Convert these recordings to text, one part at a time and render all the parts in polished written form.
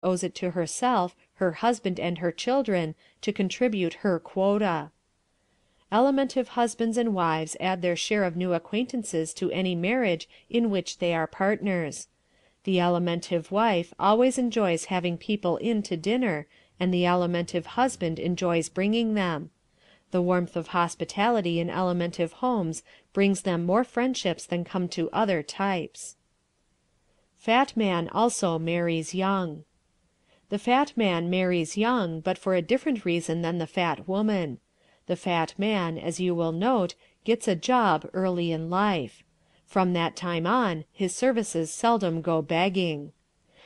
owes it to herself, her husband, and her children to contribute her quota. Alimentive husbands and wives add their share of new acquaintances to any marriage in which they are partners. The alimentive wife always enjoys having people in to dinner, and the alimentive husband enjoys bringing them. The warmth of hospitality in alimentive homes brings them more friendships than come to other types. Fat man also marries young. The fat man marries young, but for a different reason than the fat woman. The fat man, as you will note, gets a job early in life. From that time on, his services seldom go begging.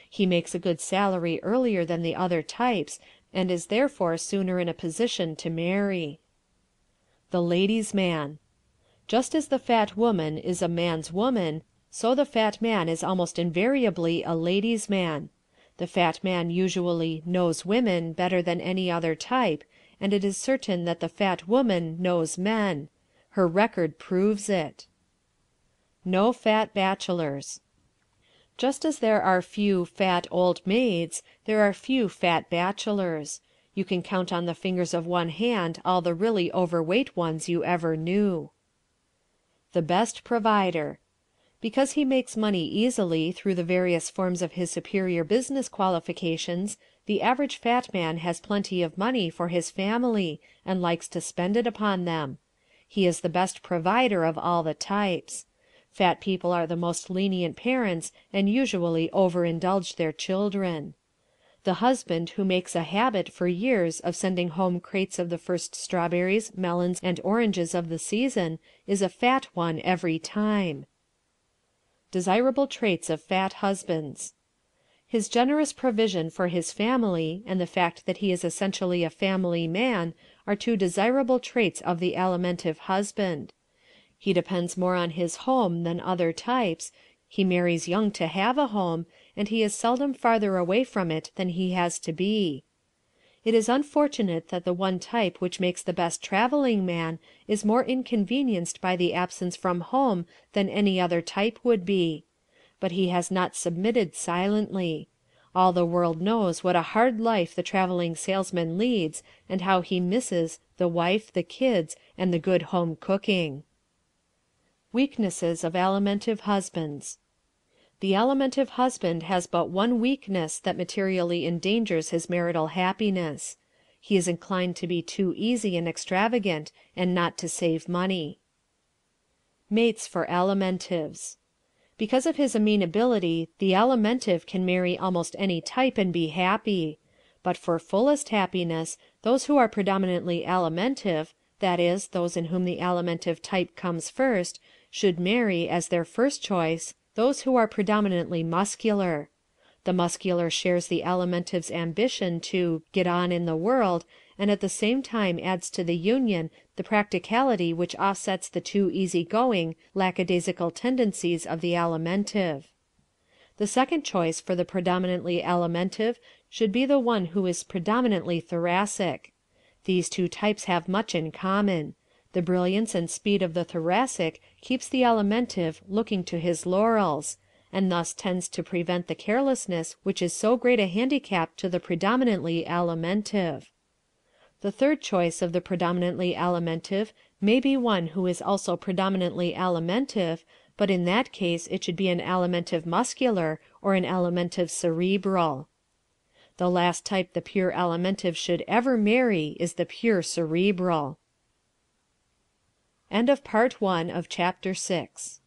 He makes a good salary earlier than the other types, and is therefore sooner in a position to marry. The ladies' man. Just as the fat woman is a man's woman, so the fat man is almost invariably a ladies' man. The fat man usually "knows women" better than any other type, and it is certain that the fat woman knows men. Her record proves it. No fat bachelors. Just as there are few fat old maids, there are few fat bachelors. You can count on the fingers of one hand all the really overweight ones you ever knew. The best provider. Because he makes money easily through the various forms of his superior business qualifications, the average fat man has plenty of money for his family and likes to spend it upon them. He is the best provider of all the types. Fat people are the most lenient parents and usually overindulge their children. The husband who makes a habit for years of sending home crates of the first strawberries, melons, and oranges of the season is a fat one every time. Desirable traits of fat husbands. His generous provision for his family and the fact that he is essentially a family man are two desirable traits of the alimentive husband. He depends more on his home than other types, he marries young to have a home, and he is seldom farther away from it than he has to be. It is unfortunate that the one type which makes the best traveling man is more inconvenienced by the absence from home than any other type would be. But he has not submitted silently. All the world knows what a hard life the traveling salesman leads, and how he misses the wife, the kids, and the good home cooking. Weaknesses of alimentive husbands. The alimentive husband has but one weakness that materially endangers his marital happiness. He is inclined to be too easy and extravagant, and not to save money. Mates for alimentives. Because of his amenability, the alimentive can marry almost any type and be happy. But for fullest happiness, those who are predominantly alimentive, that is, those in whom the alimentive type comes first, should marry, as their first choice, those who are predominantly muscular. The muscular shares the alimentive's ambition to "get on in the world," and at the same time adds to the union the practicality which offsets the too easy-going, lackadaisical tendencies of the alimentive. The second choice for the predominantly alimentive should be the one who is predominantly thoracic. These two types have much in common. The brilliance and speed of the thoracic keeps the alimentive looking to his laurels, and thus tends to prevent the carelessness which is so great a handicap to the predominantly alimentive. The third choice of the predominantly alimentive may be one who is also predominantly alimentive, but in that case it should be an alimentive muscular or an alimentive cerebral. The last type the pure alimentive should ever marry is the pure cerebral. End of Part 1 of Chapter 6.